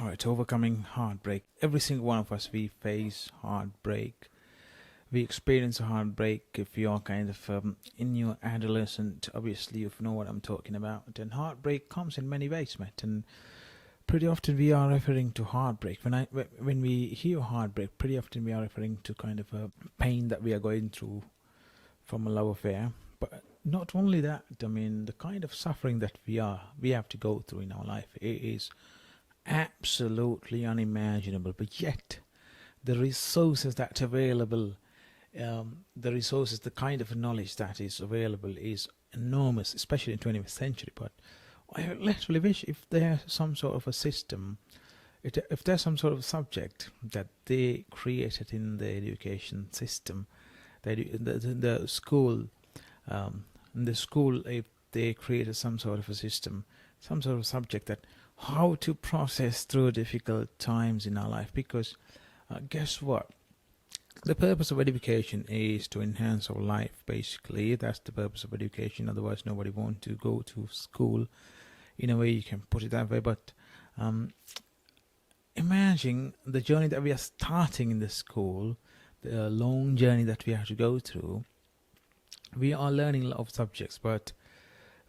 All right, overcoming heartbreak. Every single one of us, we face heartbreak. We experience a heartbreak if you are kind of in your adolescent. Obviously, you know what I'm talking about. And heartbreak comes in many ways, mate. And pretty often we are referring to heartbreak. When we hear heartbreak, pretty often we are referring to kind of a pain that we are going through from a love affair. But not only that, I mean, the kind of suffering that we have to go through in our life, it is absolutely unimaginable. But yet, the resources that are available, the kind of knowledge that is available is enormous, especially in 21st century. But I literally wish if there's some sort of a system, if there's some sort of subject that they created in the education system, the school, if they created some sort of a system, some sort of subject that how to process through difficult times in our life. Because guess what? The purpose of education is to enhance our life, basically. That's the purpose of education. Otherwise, nobody wants to go to school. In a way, you can put it that way. But imagine the journey that we are starting in the school, the long journey that we have to go through. We are learning a lot of subjects, but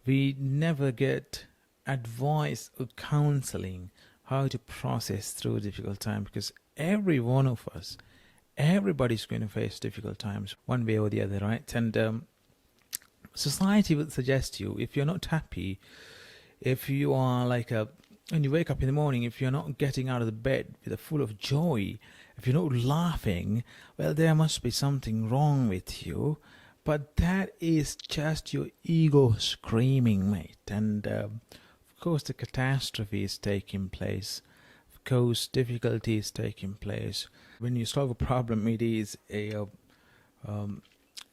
we never get advice or counseling how to process through difficult time. Because every one of us, everybody's going to face difficult times one way or the other, right? And society would suggest you, if you're not happy, if you are when you wake up in the morning, if you're not getting out of the bed with a full of joy, if you're not laughing, well, there must be something wrong with you. But that is just your ego screaming, mate. And of course, the catastrophe is taking place. Of course, difficulty is taking place. When you solve a problem, it is a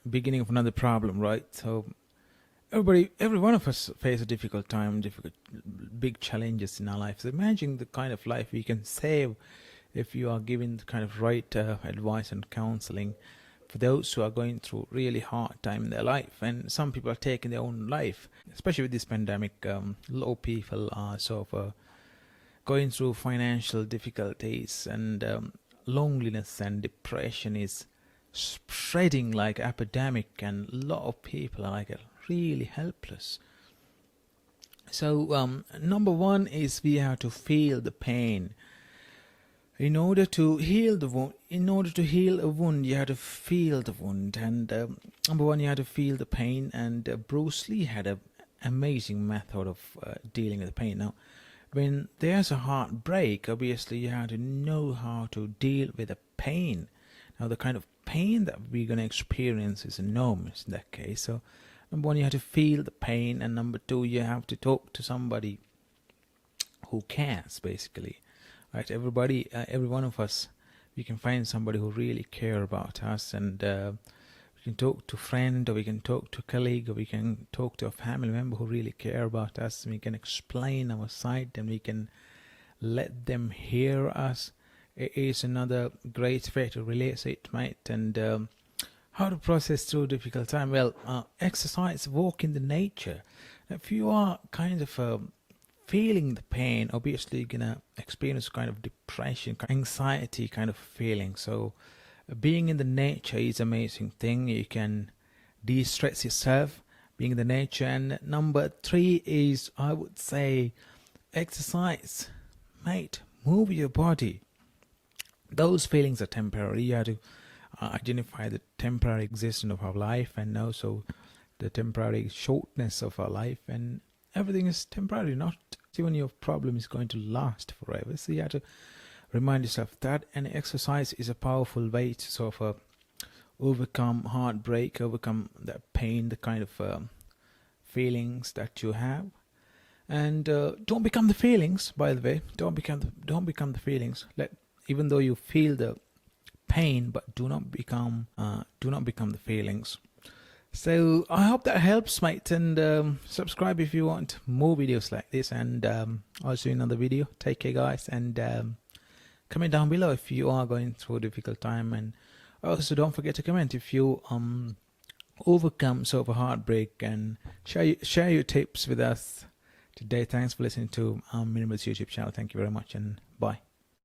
beginning of another problem, right? So every one of us face a difficult time, big challenges in our life. So imagine the kind of life we can save if you are given the kind of right advice and counseling for those who are going through really hard time in their life. And some people are taking their own life, especially with this pandemic. A lot of people are sort of going through financial difficulties, and loneliness and depression is spreading like epidemic, and a lot of people are really helpless. So number one is we have to feel the pain. In order to heal a wound, you have to feel the wound. And number one, you have to feel the pain. And Bruce Lee had an amazing method of dealing with the pain. Now, when there's a heartbreak, obviously you have to know how to deal with the pain. Now, the kind of pain that we're going to experience is enormous in that case. So, number one, you have to feel the pain. And number two, you have to talk to somebody who cares, basically. Right, every one of us, we can find somebody who really care about us, and we can talk to a friend, or we can talk to a colleague, or we can talk to a family member who really care about us. We can explain our side, and we can let them hear us. It is another great way to release it, mate. And how to process through difficult time? Well, exercise, walk in the nature. If you are kind of feeling the pain, obviously you're gonna experience kind of depression, anxiety kind of feeling. So being in the nature is an amazing thing. You can de-stress yourself being in the nature. And number three is, I would say, exercise, mate. Move your body. Those feelings are temporary. You have to identify the temporary existence of our life, and also the temporary shortness of our life, and everything is temporary. Not even your problem is going to last forever. So you have to remind yourself that. And exercise is a powerful way to sort of overcome heartbreak, overcome that pain, the kind of feelings that you have. And don't become the feelings, by the way. Don't become the feelings. Even though you feel the pain, but do not become the feelings. So I hope that helps, mate, and subscribe if you want more videos like this. And I'll see you in another video. Take care, guys, and comment down below if you are going through a difficult time. And also don't forget to comment if you overcome sort of a heartbreak, and share your tips with us. today. Thanks for listening to Minimal's YouTube channel. Thank you very much, and bye.